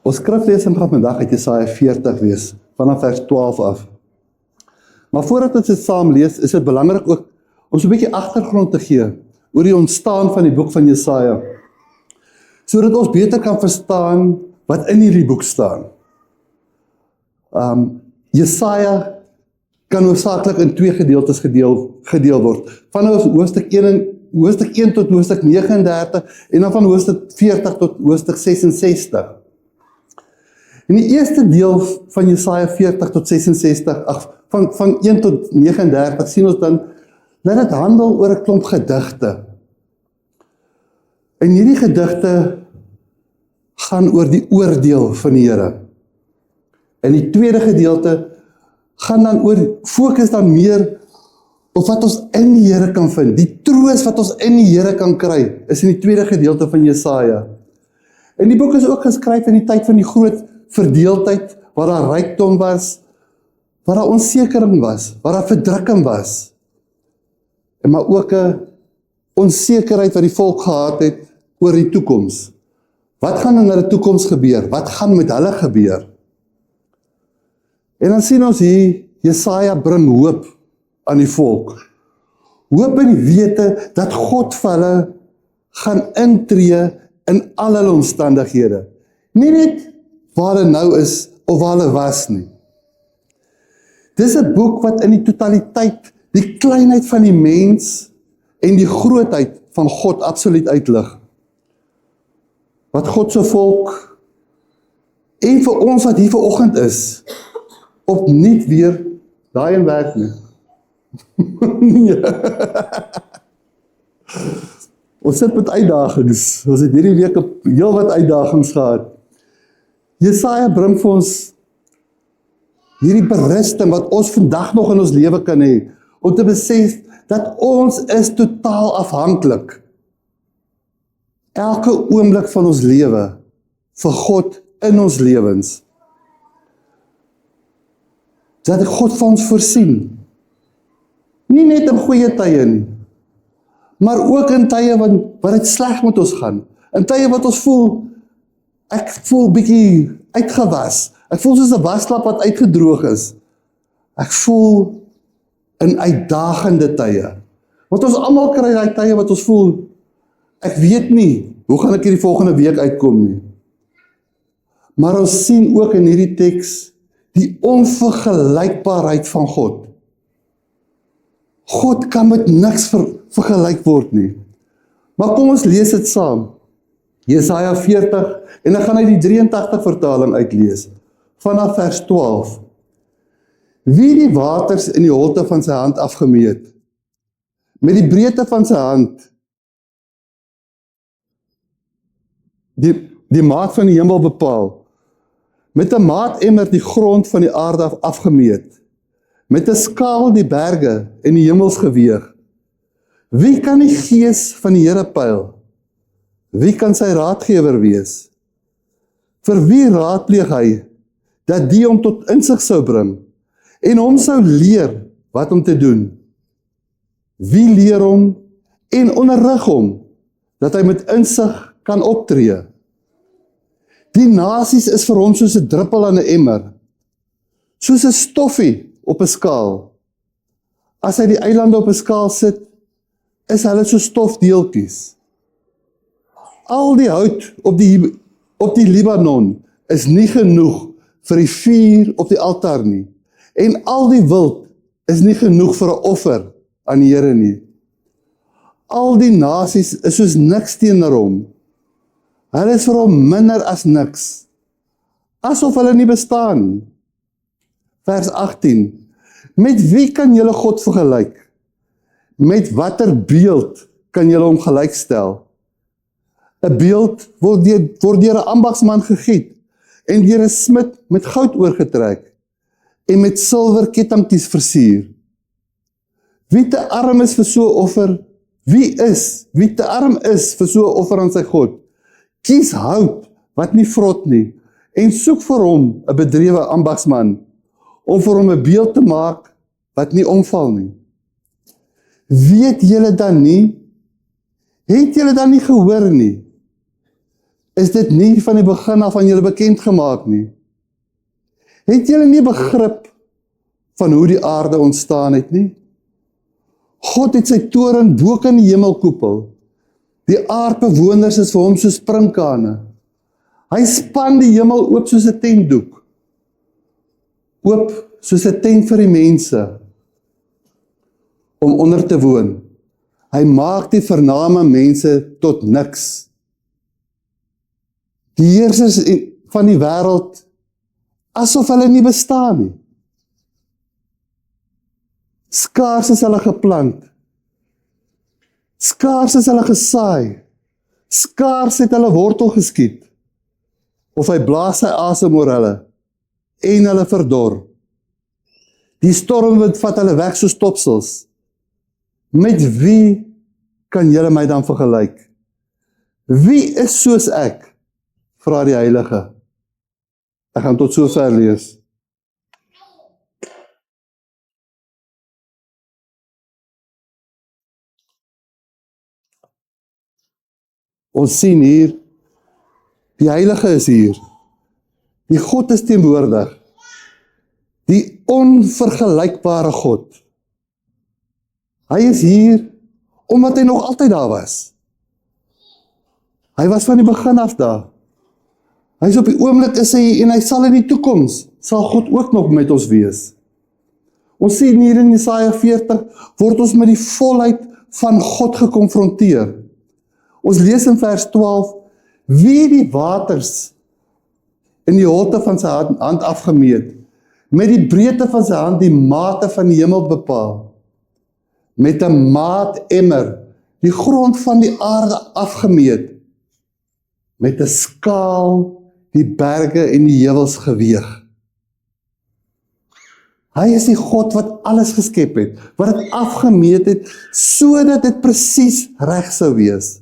Ons skriflesing gaan vandag uit Jesaja 40 wees, vanaf vers 12 af. Maar voordat ons dit saam lees, is dit belangrik ook om so 'n bietjie agtergrond te gee oor die ontstaan van die boek van Jesaja, sodat ons beter kan verstaan wat in hierdie boek staan. Jesaja kan hoofsaaklik in 2 gedeeltes gedeel word. Van hoofstuk 1 tot hoofstuk 39 en dan van hoofstuk 40 tot hoofstuk 66. In die eerste deel van Jesaja 40 tot 66, van 1 tot 39, sien ons dan dat dit handel oor 'n klomp gedigte. En hierdie gedigte gaan oor die oordeel van die Here. En die tweede gedeelte gaan dan fokus dan meer op wat ons in die Here kan vind. Die troos wat ons in die Here kan kry, is in die tweede gedeelte van Jesaja. En die boek is ook geskryf in die tyd van die groot verdeeldheid, waar daar rykdom was, waar daar onsekering was, waar daar verdrukking was. En maar ook 'n onsekerheid wat die volk gehad het oor die toekoms. Wat gaan in hulle toekoms gebeur? Wat gaan met hulle gebeur? En dan sien ons hier, Jesaja bring hoop aan die volk. Hoop in die wete dat God vir hulle gaan intree in al hulle omstandighede. Nie net waar hulle nou is of waar hulle was nie. Dis 'n boek wat in die totaliteit die kleinheid van die mens en die grootheid van God absoluut uitlig. Wat God se volk en vir ons wat hier vanoggend is, opnuut weer daai in werk nie. Nee. Ons sit met uitdagings. Ons het hierdie week heel wat uitdagings gehad. Jesaja bring vir ons hierdie berusting wat ons vandag nog in ons lewe kan hê, om te besef dat ons is totaal afhanklik. Elke oomblik van ons lewe vir God in ons lewens. Dat God vir ons voorsien. Nie net in goeie tye nie, maar ook in tye wat dit sleg met ons gaan. In tye wat ons voel, ek voel bietjie uitgewas. Ek voel soos 'n waslap wat uitgedroog is. Ek voel in uitdagende tye. Want ons almal kry daai tye wat ons voel, ek weet nie, hoe gaan ek hierdie volgende week uitkom nie. Maar ons sien ook in hierdie teks die onvergelykbaarheid van God. God kan met niks vergelyk word nie. Maar kom ons lees dit saam. Jesaja 40, en dan gaan hy die 83 vertaling uitlees, vanaf vers 12. Wie die waters in die holte van sy hand afgemeet, met die breedte van sy hand, die maat van die hemel bepaal, met 'n maatemmer die grond van die aarde afgemeet, met 'n skaal die berge en die hemels geweeg. Wie kan die gees van die Here pyl? Wie kan sy raadgewer wees? Vir wie raadpleeg hy, dat die hom tot insig sou bring, en hom sou leer wat om te doen? Wie leer hom en onderrig hom, dat hy met insig kan optree? Die nasies is vir hom soos 'n druppel aan 'n emmer, soos 'n stoffie op 'n skaal. As hy die eilande op 'n skaal sit, is hulle so stofdeeltjies. Al die hout op die Libanon is nie genoeg vir die vuur op die altaar nie. En al die wild is nie genoeg vir 'n offer aan die Here nie. Al die nasies is soos niks teenoor hom. Hulle is vir hom minder as niks, asof hulle nie bestaan. Vers 18. Met wie kan julle God vergelyk? Met watter beeld kan julle hom gelykstel? 'n beeld word deur 'n ambagsman gegiet en deur 'n smid met goud oorgetrek en met silwer kettingkies versier. Wie te arm is vir so 'n offer? Wie te arm is vir so 'n offer aan sy God? Kies hout wat nie vrot nie en soek vir hom 'n bedrewe ambagsman om vir hom 'n beeld te maak wat nie omval nie. Weet julle dan nie? Het julle dan nie gehoor nie? is dit nie van die begin af aan julle bekend gemaak nie? Het julle nie begrip van hoe die aarde ontstaan het nie? God het sy toren bo in die hemelkoepel. Die aardbewoners is vir hom soos sprinkane. Hy span die hemel oop soos 'n tentdoek. Oop soos 'n tent vir die mense om onder te woon. Hy maak die vername mense tot niks. Die heersers van die wêreld asof hulle nie bestaan nie. Skaars is hulle geplant. Skaars is hulle gesaai. Skaars het hulle wortel geskiet. Of hy blaas sy asem oor hulle en hulle verdor. Die stormwind vat hulle weg soos topsels. Met wie kan julle my dan vergelyk? Wie is soos ek? Vra die Heilige. Ek gaan tot sover lees. Ons sien hier, die Heilige is hier. Die God is teenwoordig. Die onvergelykbare God. Hy is hier, omdat hy nog altyd daar was. Hy was van die begin af daar. Hy is op die oomblik is hy, en hy sal in die toekoms, sal God ook nog met ons wees. Ons sien hier in Jesaja 40, word ons met die volheid van God gekonfronteer. Ons lees in vers 12, wie die waters in die holte van sy hand afgemeet, met die breedte van sy hand die mate van die hemel bepaal, met 'n maatemmer die grond van die aarde afgemeet, met 'n skaal die berge en die heuwels geweeg. Hy is die God wat alles geskep het, wat dit afgemeet het, sodat dit presies reg sou wees.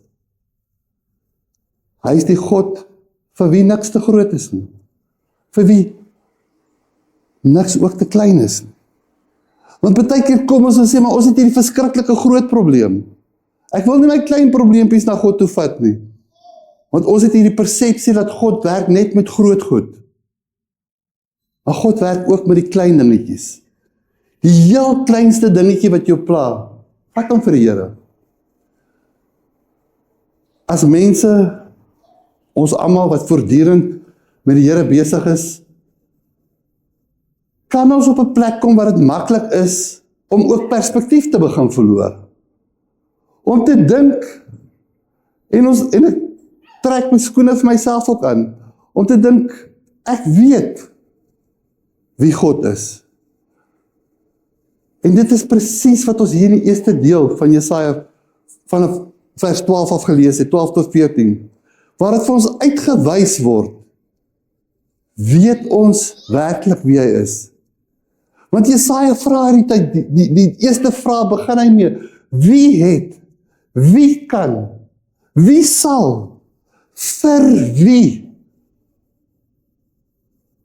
Hy is die God vir wie niks te groot is nie, vir wie niks ook te klein is nie. Want baie keer kom ons en sê, maar ons het hierdie verskriklike groot probleem. Ek wil nie my klein probleempies na God toe vat nie. Want ons het hierdie persepsie dat God werk net met groot goed. Maar God werk ook met die klein dingetjies. Die heel kleinste dingetjie wat jou pla, vat hom vir die Here. As mense, ons almal wat voortdurend met die Here besig is, kan ons op 'n plek kom waar dit maklik is om ook perspektief te begin verloor. Om te dink, en ek trek my skoene vir myself ook aan, om te dink, ek weet wie God is. En dit is presies wat ons hier in die eerste deel van Jesaja, van vers 12 af gelees het, 12 tot 14, waar dit vir ons uitgewys word, weet ons werklik wie hy is. Want Jesaja vra die tyd, die eerste vraag begin hy mee, wie het, wie kan, wie sal, vir wie?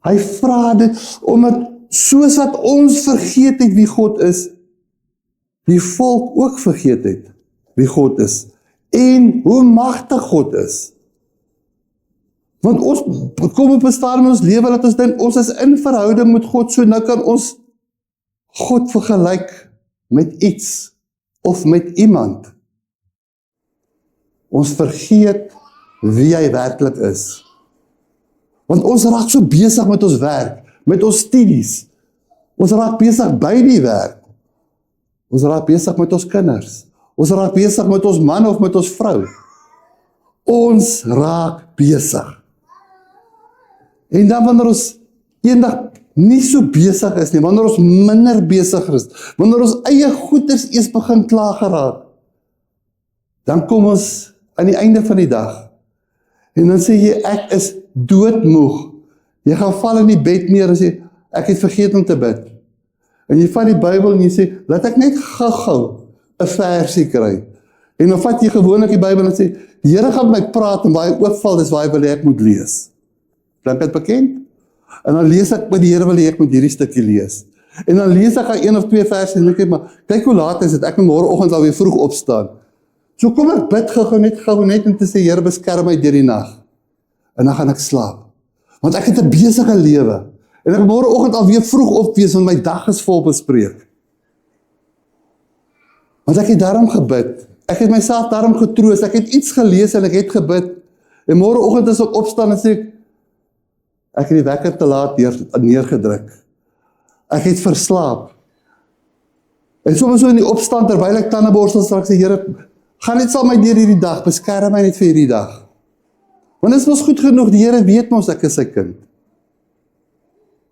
Hy vra dit, omdat soos wat ons vergeet het wie God is, die volk ook vergeet het wie God is, en hoe magtig God is. Want ons kom op 'n stadium in ons lewe dat ons dink, ons is in verhouding met God, so nou kan ons God vergelyk met iets, of met iemand. Ons vergeet wie hy werklik is. Want ons raak so besig met ons werk, met ons studies. Ons raak besig by die werk. Ons raak besig met ons kinders. Ons raak besig met ons man of met ons vrou. Ons raak besig. En dan wanneer ons eendag nie so besig is nie, wanneer ons minder besig is, wanneer ons eie goeders eers begin klaar geraak, dan kom ons aan die einde van die dag, en dan sê jy, ek is doodmoeg. Jy gaan val in die bed neer en sê, ek het vergeet om te bid. En jy vat die Bybel en jy sê, laat ek net gou 'n versie kry. En dan vat jy gewoonlik die Bybel en sê, die Here gaan met my praat en waar hy oopval, dis waar hy wil hê ek moet lees. Klink dit bekend? En dan lees ek met die Here wil hê ek moet hierdie stukkie lees. En dan lees ek 1 of 2 verse en ek maar kyk hoe laat is dit, ek moet môreoggend alweer vroeg opstaan. So kom ek bid gou net om te sê, Here beskerm my deur die nag. en dan gaan ek slaap. Want ek het 'n besige lewe. En ek môreoggend alweer vroeg opwees, want my dag is vol bespreek. Want ek het daarom gebid. Ek het myself daarom getroos. Ek het iets gelees en ek het gebid. En môreoggend as ek opstaan en sê ek het die wekker te laat neergedruk. Ek het verslaap. En soms so in die opstand, terwyl ek tande borstel, sal ek sê, Here, gaan net saam my deur hierdie dag, beskerm my net vir hierdie dag. Want dit is mos goed genoeg, die Here weet mos ek is sy kind.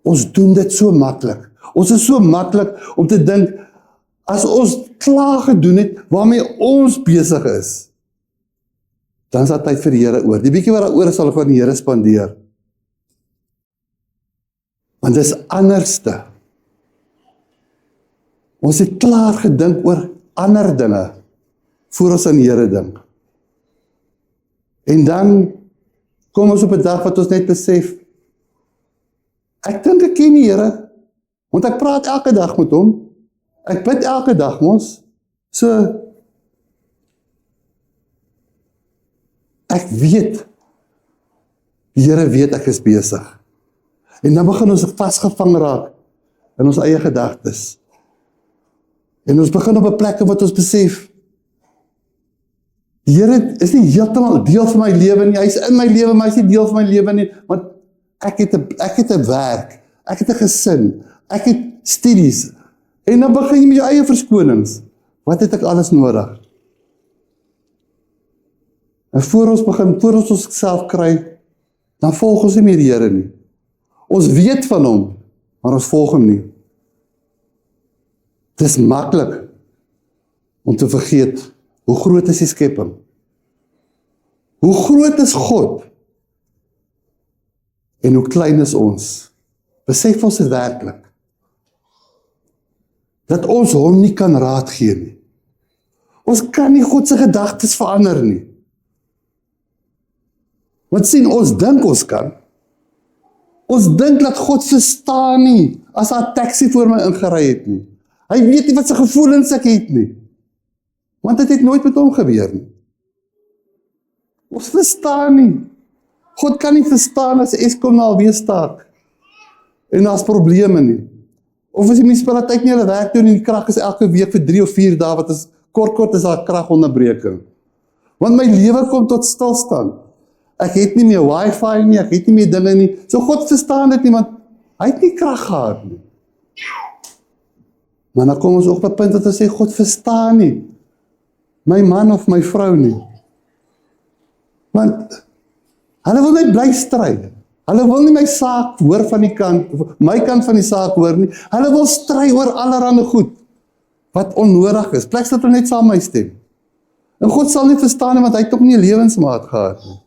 Ons doen dit so maklik. Ons is so maklik om te dink, as ons klaar gedoen het, waarmee ons besig is, dan is daar tyd vir die Here oor. Die bietjie wat daar oor is, sal ek aan die Here spandeer. Want dit is anderste. Ons het klaar gedink oor ander dinge, voor ons aan die Here dink. En dan kom ons op 'n dag wat ons net besef, ek dink ek ken die Here, want ek praat elke dag met hom, ek bid elke dag mos, so, ek weet, die Here weet ek is besig. En dan begin ons vasgevang raak in ons eie gedagtes. En ons begin op 'n plek wat ons besef, die Here is nie heeltemal deel van my lewe nie, hy is in my lewe, maar hy is nie deel van my lewe nie, want ek het 'n werk, ek het 'n gesin, ek het studies, en dan begin jy met jou eie verskonings. Wat het ek alles nodig? En voor ons onsself kry, dan volg ons nie meer die Here nie. Ons weet van hom, maar ons volg hom nie. Dit is maklik om te vergeet, hoe groot is die skepping? Hoe groot is God? En hoe klein is ons? Besef ons dit werklik? Dat ons hom nie kan raad gee nie. Ons kan nie God se gedagtes verander nie. Want sien, ons dink ons kan. Ons dink dat God verstaan nie, as daar 'n taxi voor my ingery het nie. Hy weet nie wat sy gevoelens ek het nie. Want dit het nooit met hom gebeur nie. Ons verstaan nie. God kan nie verstaan as Eskom nou alweer staak. En daar's probleme nie. Of as die munisipaliteit nie hulle werk doen en die krag is elke week vir 3 of 4 dae, wat is kort is daar kragonderbreking. Want my lewe kom tot stilstand. Ek het nie meer wifi nie, ek het nie meer dinge nie. So God verstaan dit nie, want hy het nie krag gehad nie. Maar dan kom ons op 'n punt wat ons sê, God verstaan nie my man of my vrou nie. Want hulle wil net bly stry. Hulle wil nie my saak hoor van die kant, my kant van die saak hoor nie. Hulle wil stry oor allerhande goed, wat onnodig is. Plek dat hulle net saam my stem. En God sal nie verstaan nie, want hy het ook nie 'n lewensmaat gehad nie.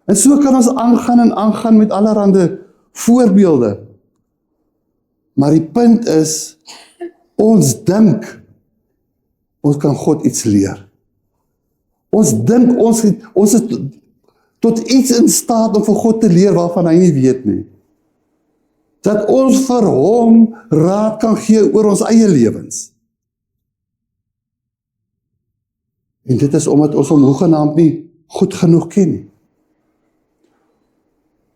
En so kan ons aangaan met allerhande voorbeelde. Maar die punt is, ons dink, ons kan God iets leer. Ons dink, ons is tot iets in staat om vir God te leer waarvan hy nie weet nie. Dat ons vir hom raad kan gee oor ons eie lewens. En dit is omdat ons hom hoegenaamd nie goed genoeg ken nie.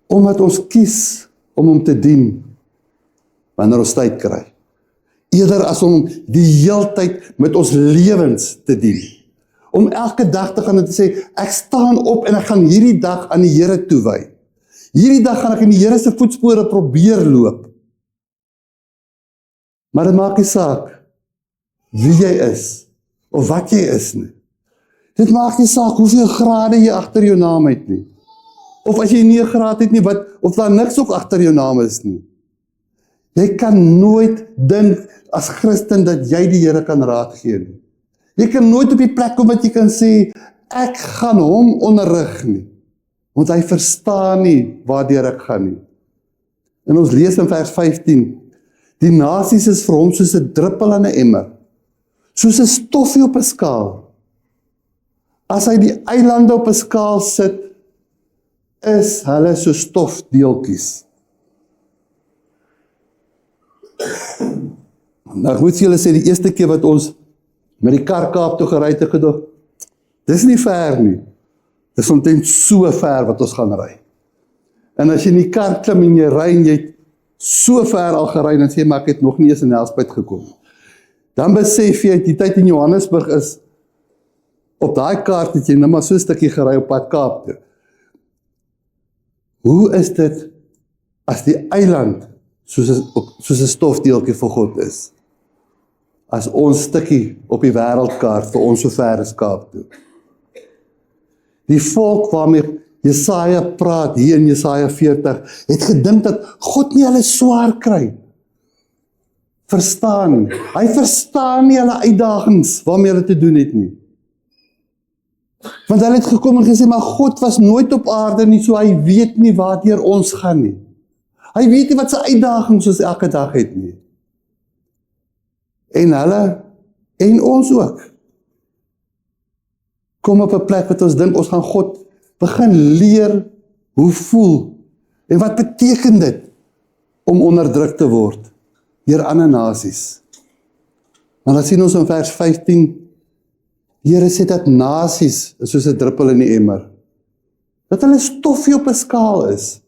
Omdat ons kies om hom te dien wanneer ons tyd kry. Eerder as om die heeltyd met ons lewens te dien. Om elke dag te gaan en te sê, ek staan op en ek gaan hierdie dag aan die Here toewy. Hierdie dag gaan ek in die Here se voetspore probeer loop. Maar dit maak nie saak wie jy is, of wat jy is nie. Dit maak nie saak hoeveel grade jy agter jou naam het nie. Of as jy nie 'n graad het nie, of daar niks ook agter jou naam is nie. Jy kan nooit dink as Christen dat jy die Here kan raad gee nie. Jy kan nooit op die plek kom wat jy kan sê, ek gaan hom onderrig nie. Want hy verstaan nie waardeur ek gaan nie. En ons lees in vers 15, die nasies is vir hom soos 'n druppel in 'n emmer, soos 'n stoffie op 'n skaal. As hy die eilande op 'n skaal sit, is hulle so stofdeeltjies. Nou moet julle sê, die eerste keer wat ons met die kar Kaap toe gery het, gedoen, dis nie ver nie. Dis omtrent so ver wat ons gaan ry. En as jy in die kar klim en jy ry en jy het so ver al gery, dan sê jy, maar ek het nog nie eens in Nelspruit gekom. Dan besef jy, die tyd in Johannesburg is, op daai kaart het jy nou maar so 'n stukkie gery op pad Kaap toe. Hoe is dit as die eiland soos 'n stofdeeltjie vir God is? As ons stukkie op die wêreldkaart vir ons so ver is Kaap toe. Die volk waarmee Jesaja praat hier in Jesaja 40, het gedink dat God nie hulle swaar kry. Verstaan nie. Hy verstaan nie hulle uitdagings waarmee hulle te doen het nie. Want hulle het gekom en gesê, maar God was nooit op aarde nie, so hy weet nie waardeur ons gaan nie. Hy weet nie wat sy uitdagings ons elke dag het nie. En hulle, en ons ook, kom op 'n plek wat ons dink, ons gaan God begin leer hoe voel, en wat beteken dit, om onderdruk te word, deur ander nasies. Maar dan sien ons in vers 15, die Here sê dat nasies is soos 'n druppel in die emmer. Dat hulle stofie op 'n skaal is.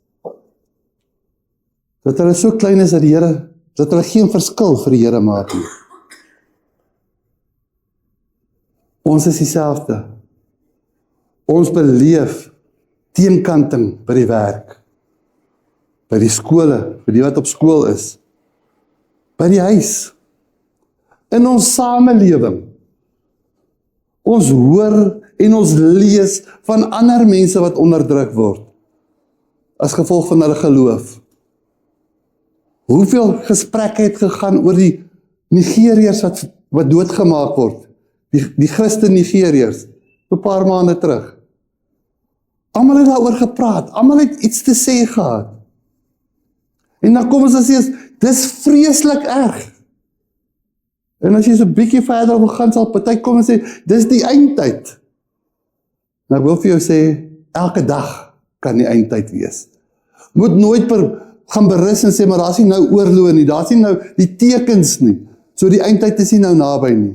Dat hulle so klein is dat die Here, dat hulle geen verskil vir die Here maak nie. Ons is dieselfde. Ons beleef teenkanting by die werk, by die skole, by die wat op skool is, by die huis, in ons samelewing. Ons hoor en ons lees van ander mense wat onderdruk word, as gevolg van hulle geloof. Hoeveel gesprekke het gegaan oor die Nigeriërs wat doodgemaak word, die Christen Nigeriërs, 'n paar maande terug. Almal het daaroor gepraat, almal het iets te sê gehad. En dan kom ons en sê, dis vreeslik erg. En as jy so 'n bietjie verder wil gaan, sal party kom en sê, dis die eindtyd. Nou ek wil vir jou sê, elke dag kan die eindtyd wees. Moet nooit gaan berus en sê, maar daar is nie nou oorloë nie, daar is nie nou die tekens nie, so die eindtyd is nie nou naby nie.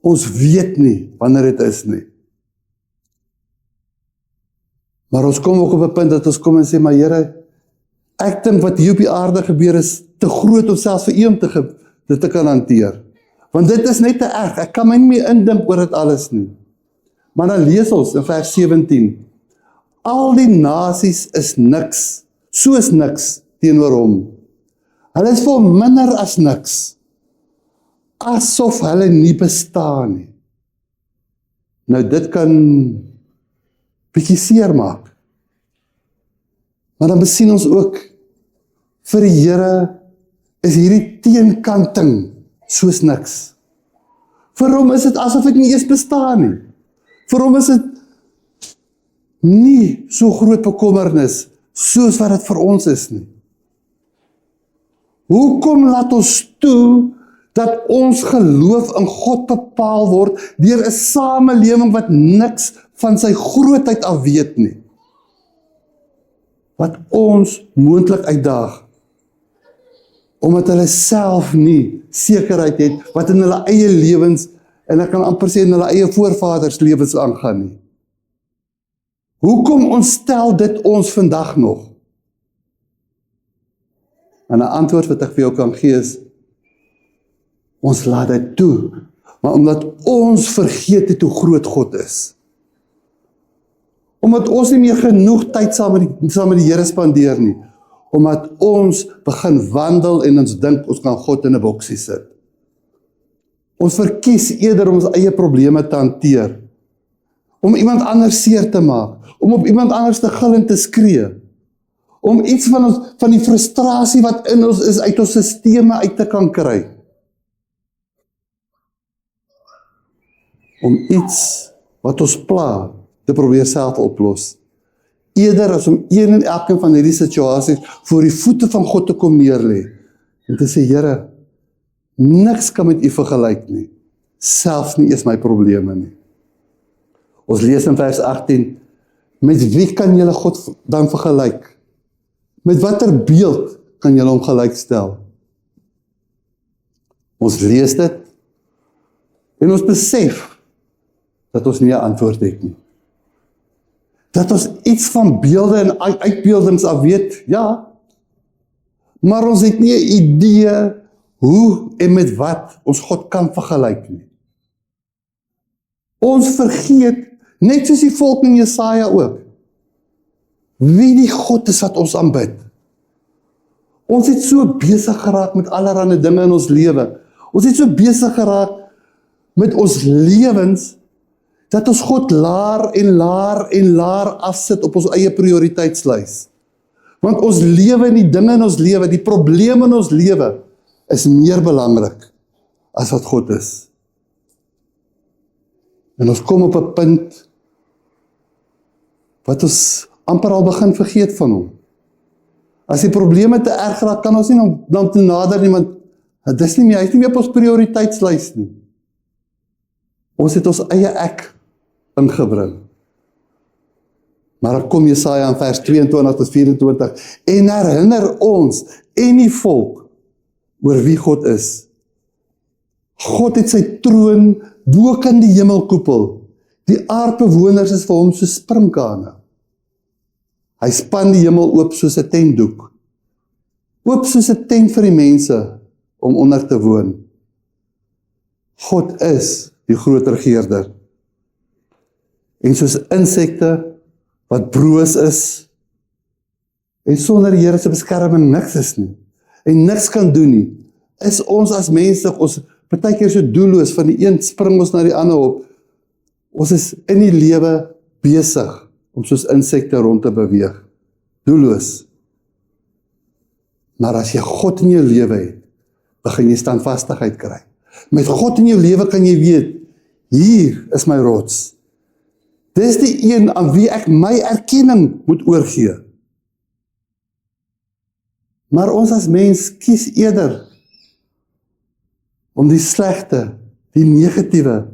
Ons weet nie wanneer dit is nie. Maar ons kom ook op 'n punt dat ons kom en sê, maar Here, ek dink wat hier op die aarde gebeur is te groot of selfs vir U om dit te kan hanteer. Want dit is net te erg, ek kan my nie meer indink oor dit alles nie. Maar dan lees ons in vers 17, al die nasies is niks, soos niks teenoor hom. Hulle is vir hom minder as niks, asof hulle nie bestaan nie. Nou dit kan bietjie seer maak. Maar dan besien ons ook, vir die Here is hierdie teenkanting soos niks. Vir hom is dit asof dit nie eens bestaan nie. Vir hom is dit nie so groot bekommernis, soos wat dit vir ons is nie. Hoekom laat ons toe, dat ons geloof in God bepaal word, deur 'n samelewing wat niks van sy grootheid af weet nie? Wat ons moontlik uitdaag, omdat hulle self nie sekerheid het, wat in hulle eie lewens, en ek kan amper sê in hulle eie voorvaders lewens aangaan nie. Hoekom ontstel dit ons vandag nog? En 'n antwoord wat ek vir jou kan gee is, ons laat dit toe, maar omdat ons vergeet het hoe groot God is. Omdat ons nie meer genoeg tyd saam met die Here spandeer nie. Omdat ons begin wandel en ons dink ons kan God in 'n boksie sit. Ons verkies eerder om ons eie probleme te hanteer, om iemand anders seer te maak, om op iemand anders te gil en te skree, om iets van die frustrasie wat in ons is uit ons sisteme uit te kan kry. Om iets wat ons pla te probeer self oplos. Eerder as om een en elkeen van hierdie situasies voor die voete van God te kom neerlê en te sê, Here, niks kan met U vergelyk nie, selfs nie is my probleme nie. Ons lees in vers 18, met wie kan julle God dan vergelyk? Met watter beeld kan julle hom gelykstel? Ons lees dit en ons besef dat ons nie 'n antwoord het nie. dat ons iets van beelde en uitbeeldings af weet, ja, maar ons het nie 'n idee hoe en met wat ons God kan vergelyk nie. Ons vergeet, net soos die volk in Jesaja ook, wie die God is wat ons aanbid. Ons het so besig geraak met allerlei dinge in ons lewe. Ons het so besig geraak met ons lewens, dat ons God laer en laer en laer afsit op ons eie prioriteitslys. Want ons lewe en die dinge in ons lewe, die probleme in ons lewe, is meer belangrik as wat God is. En ons kom op 'n punt wat ons amper al begin vergeet van hom. As die probleme te erg raak, kan ons nie dan te nader nie, want hy is nie meer op ons prioriteitslys nie. Ons het ons eie ek ingebring. Maar dan kom Jesaja in vers 22 tot 24 en herinner ons en die volk oor wie God is. God het sy troon bo in die hemelkoepel. Die aardbewoners is vir hom soos sprinkane. Hy span die hemel oop soos 'n tentdoek. Oop soos 'n tent vir die mense om onder te woon. God is die groot regerder. En soos insekte wat broos is, en sonder die Here se beskerming niks is nie, en niks kan doen nie, is ons as mense, ons partykeer so doelloos, van die een spring ons na die ander op. Ons is in die lewe besig om soos insekte rond te beweeg. Doelloos. Maar as jy God in jou lewe het, begin jy standvastigheid kry. Met God in jou lewe kan jy weet, hier is my rots. Dis die een aan wie ek my erkenning moet oorgee. Maar ons as mens kies eerder om die slegte, die negatiewe,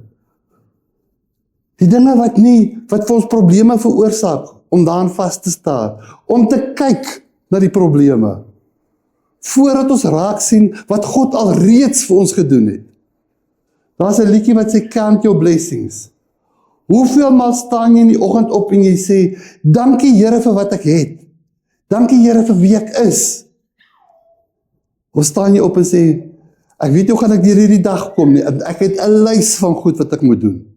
die dinge wat vir ons probleme veroorsaak, om daarin vas te staan, om te kyk na die probleme, voordat ons raak sien wat God al reeds vir ons gedoen het. Daar's 'n liedjie wat sê, count your blessings. Hoeveel maal staan jy in die oggend op en jy sê, dankie Here vir wat ek het, dankie Here vir wie ek is. Of staan jy op en sê, ek weet hoe gaan ek deur hierdie dag kom nie, ek het 'n lys van goed wat ek moet doen.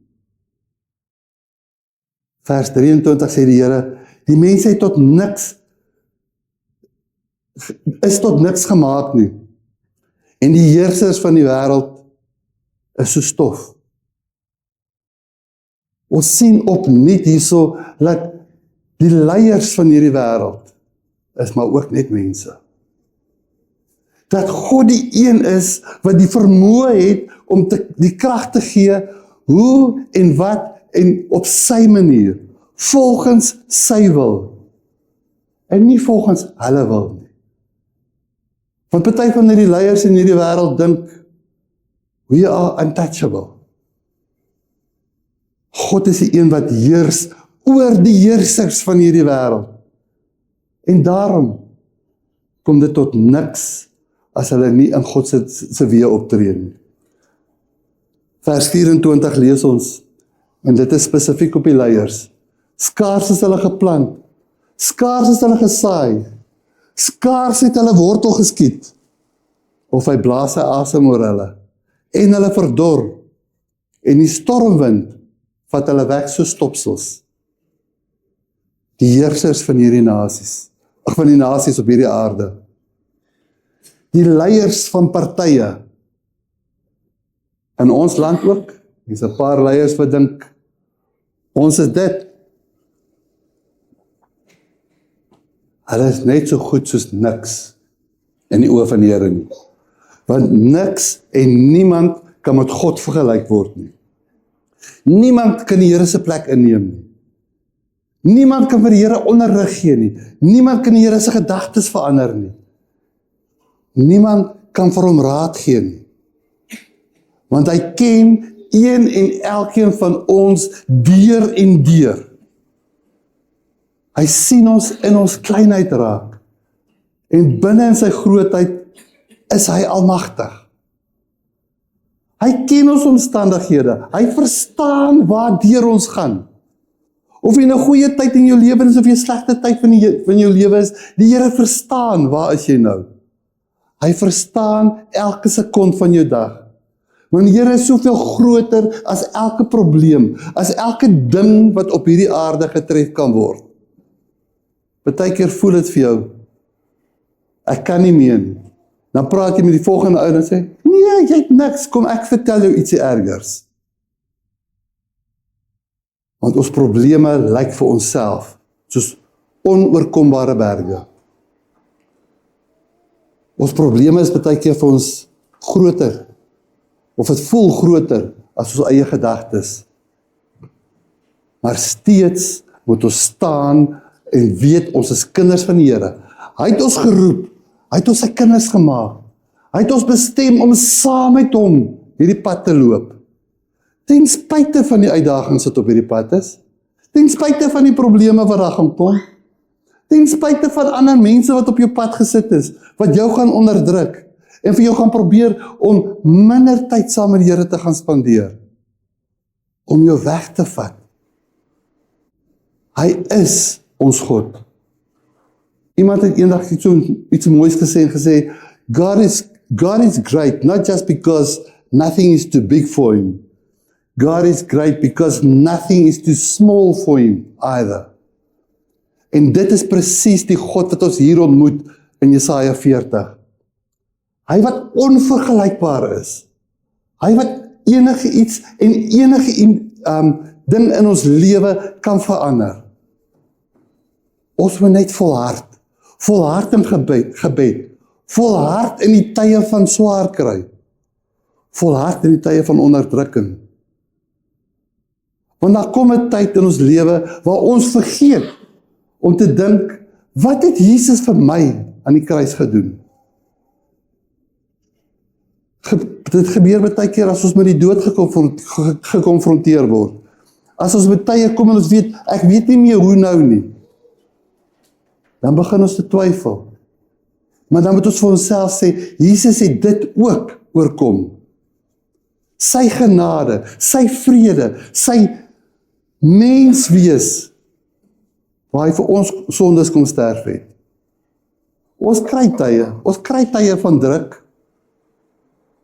Vers 23 sê die Here, die mense het is tot niks gemaak nie. En die heersers van die wêreld is so stof. Ons sien opnuut hierso dat die leiers van hierdie wêreld is maar ook net mense. Dat God die een is wat die vermoë het om die krag te gee, hoe en wat en op sy manier, volgens sy wil, en nie volgens hulle wil nie. Want party van hierdie leiers in hierdie wêreld dink, we are untouchable. God is die een wat heers oor die heersers van hierdie wêreld. En daarom kom dit tot niks as hulle nie in God se weë optree nie. Vers 24 lees ons, en dit is spesifiek op die leiers. Skaars is hulle geplant, skaars is hulle gesaai, skaars het hulle wortel geskiet, of hy blaas sy asem oor hulle, en hulle verdor, en die stormwind vat hulle weg so stopsels. Die heersers van hierdie nasies, van die nasies op hierdie aarde. Die leiers van partye, in ons land ook, hier's 'n paar leiers wat dink, ons is dit. Hulle is net so goed soos niks in die oë van die Here nie. Want niks en niemand kan met God vergelyk word nie. Niemand kan die Here se plek inneem nie. Niemand kan vir die Here onderrig gee nie. Niemand kan die Here se gedagtes verander nie. Niemand kan vir hom raad gee nie. Want hy ken een en elkeen van ons deur en deur. Hy sien ons in ons kleinheid raak. En binne in sy grootheid is hy almagtig. Hy ken ons omstandighede. Hy verstaan waardeur ons gaan. Of jy 'n goeie tyd in jou lewe is, of jy 'n slegte tyd van jou lewe is, die Here verstaan, waar is jy nou? Hy verstaan elke sekond van jou dag. Want die Here is soveel groter as elke probleem, as elke ding wat op hierdie aarde getref kan word. Partykeer voel dit vir jou, ek kan nie meer nie. Dan praat jy met die volgende ou en sê, nee, jy het niks, kom ek vertel jou ietsie ergers. Want ons probleme lyk vir onsself soos onoorkombare berge. Ons probleme is baie keer vir ons groter, of het voel groter as ons eie gedagtes. Maar steeds moet ons staan en weet ons is kinders van die Here. Hy het ons geroep, hy het ons sy kinders gemaak. Hy het ons bestem om saam met hom hierdie pad te loop. Ten spyte van die uitdagings wat op hierdie pad is, ten spyte van die probleme wat daar gaan kom, ten spyte van ander mense wat op jou pad gesit is, wat jou gaan onderdruk, en vir jou gaan probeer om minder tyd saam met die Here te gaan spandeer, om jou weg te vat. Hy is ons God. Iemand het eendag iets moois gesê en gesê, God is great, not just because nothing is too big for him. God is great because nothing is too small for him either. En dit is presies die God wat ons hier ontmoet in Jesaja 40. Hy wat onvergelykbaar is. Hy wat enige iets en enige ding in ons lewe kan verander. Ons moet net volhard in gebed, volhard in die tye van swaar kry, volhard in die tye van onderdrukking. Want daar kom 'n tyd in ons lewe waar ons vergeet om te dink, wat het Jesus vir my aan die kruis gedoen? Dit gebeur baie keer as ons met die dood gekonfronteer word. As ons met tye kom en ons weet, ek weet nie meer hoe nou nie. Dan begin ons te twyfel. Maar dan moet ons vir onsself sê, Jesus het dit ook oorkom. Sy genade, sy vrede, sy menswees, waar hy vir ons sondes kom sterf het. Ons kry tye van druk.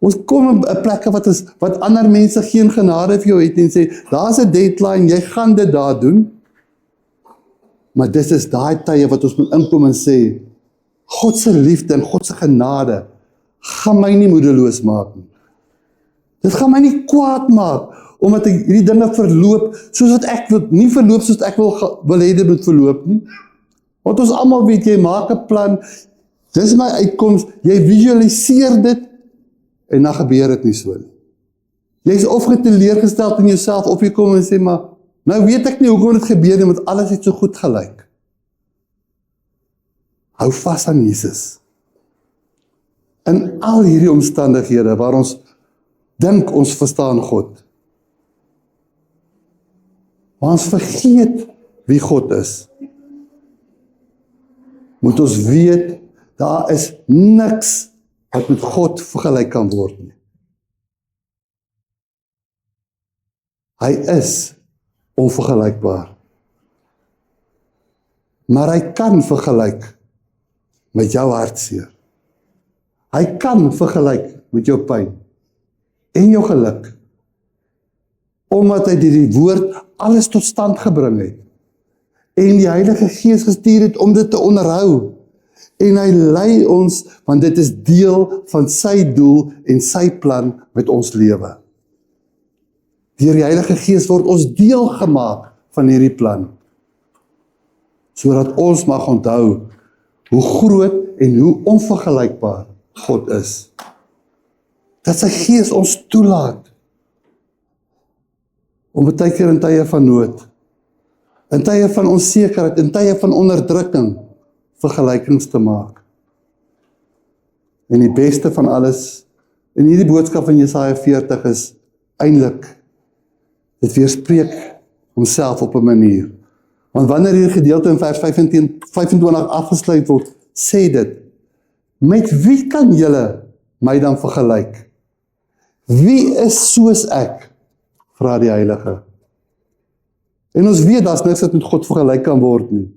Ons kom in 'n plekke wat ander mense geen genade vir jou het en sê, daar's 'n deadline, jy gaan dit daar doen. Maar dis is daai tye wat ons moet inkom en sê, God se liefde en God se genade gaan my nie moedeloos maak nie. Dit gaan my nie kwaad maak, omdat ek hierdie dinge verloop, soos wat ek nie verloop soos ek wil hê dit moet verloop nie. Want ons almal weet, jy maak 'n plan, dis my uitkoms, jy visualiseer dit, en dan gebeur dit nie so nie. Jy is of geteleurgesteld in jouself, of jy kom en sê, maar, nou weet ek nie hoekom dit gebeur nie, want alles het so goed gelyk. Hou vas aan Jesus. In al hierdie omstandighede, waar ons dink ons verstaan God, waar ons vergeet wie God is, moet ons weet, daar is niks wat met God vergelyk kan word nie. Hy is onvergelykbaar. Maar hy kan vergelyk met jou hartseer. Hy kan vergelyk met jou pyn en jou geluk. Omdat hy die woord alles tot stand gebring het. En die Heilige Gees gestuur het om dit te onderhou. En hy lei ons, want dit is deel van sy doel en sy plan met ons lewe. Deur die Heilige Gees word ons deel gemaak van hierdie plan. Sodat ons mag onthou hoe groot en hoe onvergelykbaar God is. Dat sy Gees ons toelaat om baie keer in tye van nood, in tye van onsekerheid, in tye van onderdrukking, vergelykings te maak. En die beste van alles, in hierdie boodskap van Jesaja 40 is, eintlik, dit weerspreek homself op 'n manier. Want wanneer hierdie gedeelte in vers 25 afgesluit word, sê dit, met wie kan julle my dan vergelyk? Wie is soos ek? Vra die Heilige. En ons weet daar's niks wat met God vergelyk kan word nie.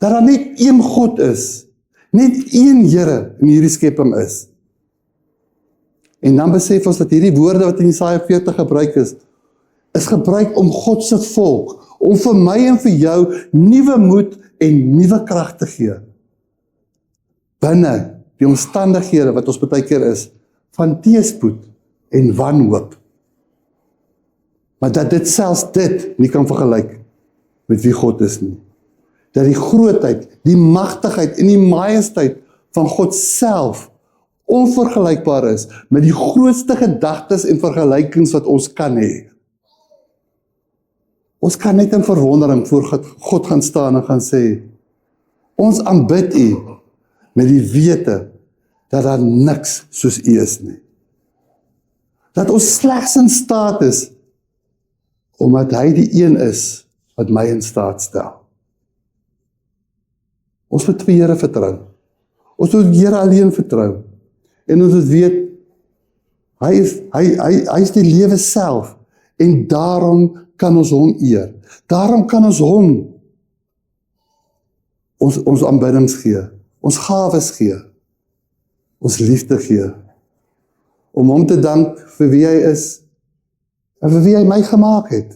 Dat daar net een God is, net een Here in hierdie skepping is. En dan besef ons dat hierdie woorde wat in Jesaja 40 gebruik is gebruik om God se volk, om vir my en vir jou nuwe moed en nuwe krag te gee. Binne die omstandighede wat ons baie keer is, van teëspoed en wanhoop. Maar dat dit selfs dit nie kan vergelyk met wie God is nie. Dat die grootheid, die magtigheid en die majesteit van God self onvergelykbaar is met die grootste gedagtes en vergelykings wat ons kan hê. Ons kan net in verwondering voor God gaan staan en gaan sê, ons aanbid U met die wete dat daar niks soos U is nie. Dat ons slegs in staat is, omdat Hy die een is wat my in staat stel. Ons moet die Here vertrou. Ons moet die Here alleen vertrou. En ons moet weet, hy is die lewe self, en daarom kan ons hom eer. Daarom kan ons hom ons aanbiddings gee, ons gawes gee, ons liefde gee, om hom te dank vir wie hy is, en vir wie hy my gemaak het.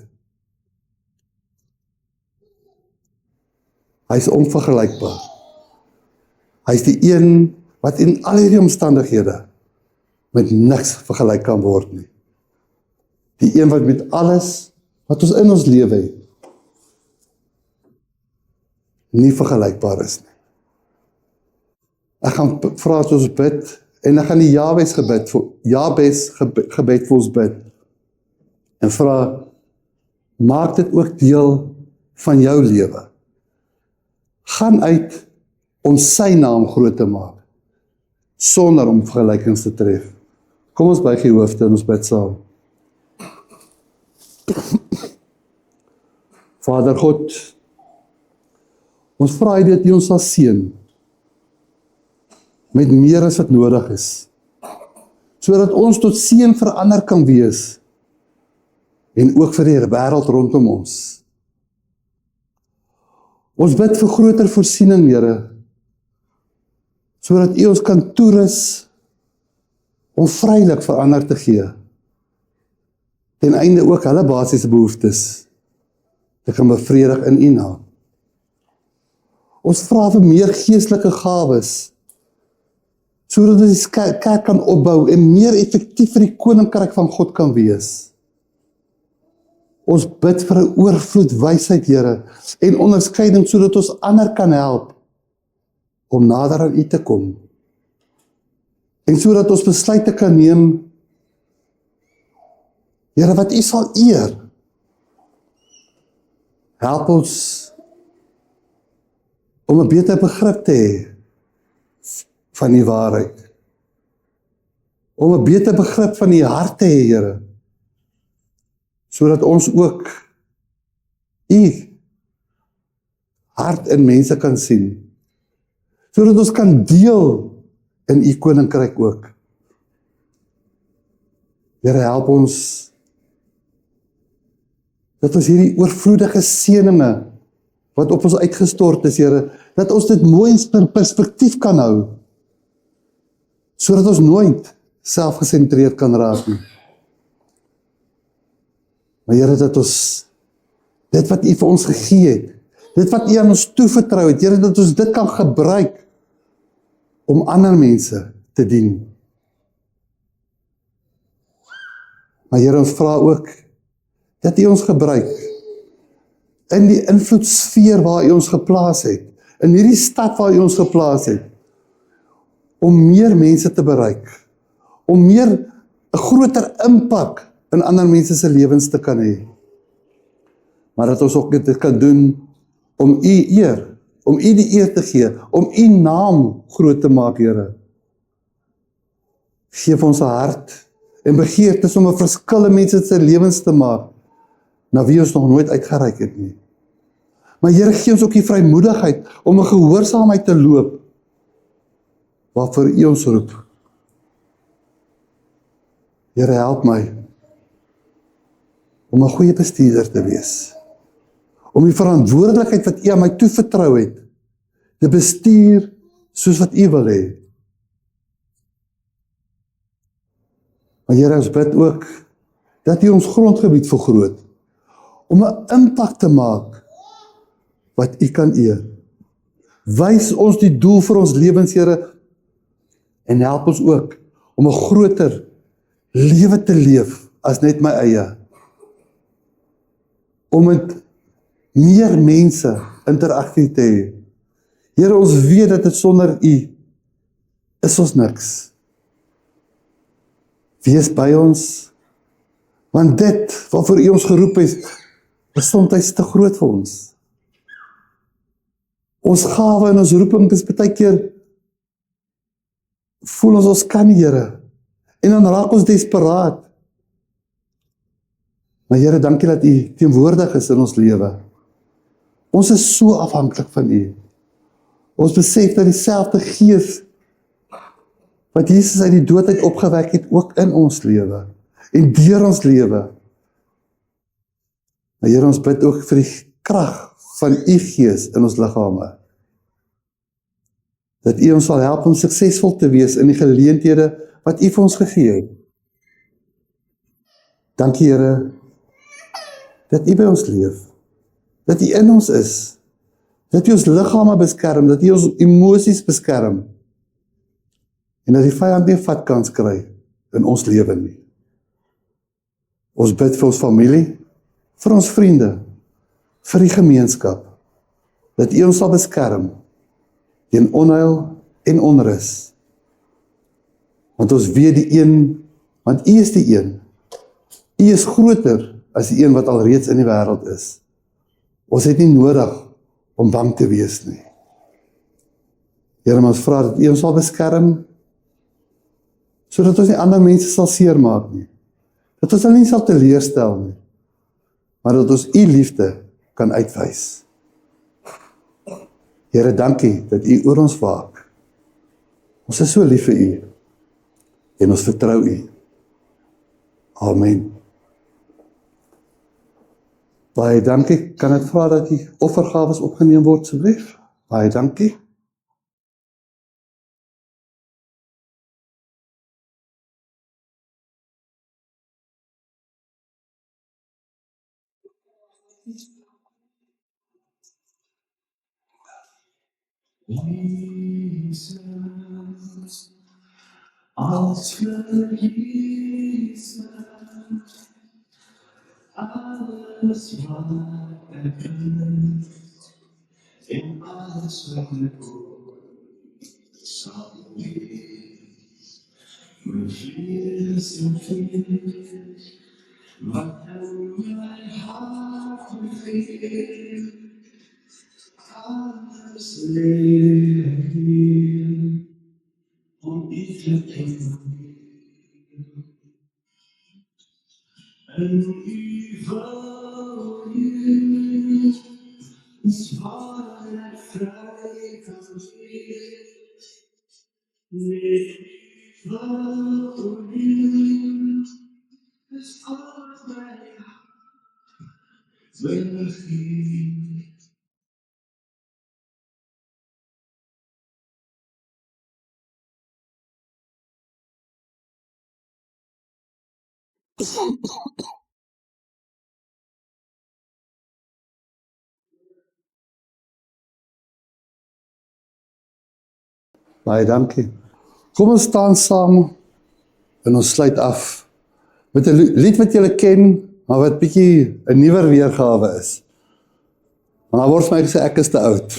Hy is onvergelykbaar. Hy is die een wat in al hierdie omstandighede met niks vergelyk kan word nie. Die een wat met alles wat ons in ons lewe het, nie vergelykbaar is nie. Ek gaan vra as ons bid, en ek gaan die Jabes gebed vir ons bid, en vra, maak dit ook deel van jou lewe. Gaan uit om sy naam groot te maak, sonder om vergelykings te tref. Kom ons buig die hoofde en ons bid saam. Vader God, ons vra U dat U ons sal seën met meer as wat nodig is, sodat ons tot seën vir ander kan wees, en ook vir die wêreld rondom ons. Ons bid vir groter voorsiening, Here, sodat U ons kan toerus om vrylik vir ander te gee, ten einde ook hulle basiese behoeftes te kan bevredig in U naam. Ons vra vir meer geestelike gawes, sodat ons die kerk kan opbou en meer effektief vir die koninkryk van God kan wees. Ons bid vir 'n oorvloed wysheid, Here, en onderskeiding sodat ons ander kan help om nader aan U te kom. En sodat ons besluite kan neem, Here, wat U sal eer. Help ons om 'n beter begrip te hê van die waarheid. Om 'n beter begrip van die hart te hê, Here, sodat ons ook U hart in mense kan sien. Sodat ons kan deel in U koninkryk ook. Here, help ons dat ons hierdie oorvloedige seëninge wat op ons uitgestort is, Here, dat ons dit mooi in perspektief kan hou, sodat ons nooit selfgesentreerd kan raak nie. Maar Here, dat ons dit wat U vir ons gegee het, dit wat U aan ons toevertrou het, Here, dat ons dit kan gebruik om ander mense te dien. Maar Here, ons vra ook dat U ons gebruik in die invloedssfeer waar U ons geplaas het, in hierdie stad waar U ons geplaas het, om meer mense te bereik, om meer 'n groter impak in ander mense se lewens te kan hê. Maar dat ons ook dit kan doen om U eer, om U die eer te gee, om U naam groot te maak, Here. Geef ons 'n hart en begeertes om 'n verskil in mense se lewens te maak, na wie ons nog nooit uitgereik het nie. Maar Here, gee ons ook die vrymoedigheid om 'n gehoorsaamheid te loop, waarvoor U ons roep. Here, help my om 'n goeie bestuurder te wees. om die verantwoordelikheid wat U aan my toevertrou het, te bestuur soos wat U wil hê. Maar Here, ons bid ook dat U ons grondgebied vergroot, om 'n impak te maak wat U kan eer. Wys ons die doel vir ons lewens, Here, en help ons ook om 'n groter lewe te leef as net my eie. Om met meer mense interaksie te hê. Here, ons weet dat dit sonder U is ons niks. Wees by ons, want dit waarvoor U ons geroep het, is soms te groot vir ons. Ons gawe en ons roeping is baie keer, voel ons kan nie, Here, en dan raak ons desperaat. Maar Here, dankie dat U teenwoordig is in ons lewe. Ons is so afhanklik van U. Ons besef dat dieselfde Gees wat Jesus uit die dood uit opgewek het, ook in ons lewe en deur ons lewe. Maar Here, ons bid ook vir die krag van U Gees in ons liggame. Dat U ons sal help om suksesvol te wees in die geleenthede wat U vir ons gegee het. Dankie, Here, dat U by ons leef, dat U in ons is, dat U ons liggame beskerm, dat U ons emosies beskerm, en dat die vyand nie 'n vatkans kry in ons lewe nie. Ons bid vir ons familie, vir ons vriende, vir die gemeenskap, dat U ons sal beskerm teen onheil en onrus. Want ons weet want U is die een. U is groter as die een wat al reeds in die wêreld is. Ons het nie nodig om bang te wees nie. Here, ons vra dat U ons sal beskerm, sodat ons nie ander mense sal seermaak nie. Dat ons hulle nie sal teleurstel nie, maar dat ons U liefde kan uitwys. Here, dankie dat U oor ons waak. Ons is so lief vir U, en ons vertrou U. Amen. Baie dankie, kan ek vra dat die offergawes opgeneem word, asseblief? Baie dankie. Jesus, als vergießen, alles wat erfüllt, in alles wat zal vieles und viel, wat mein Hart befehlt, alles leben und ich erkenne. And über you is all that frei kann sein. Über you is all that will be. Baie dankie. Kom ons staan saam en ons sluit af met 'n lied wat julle ken, maar wat bietjie 'n nuwer weergawe is. Maar dan word my gesê ek is te oud.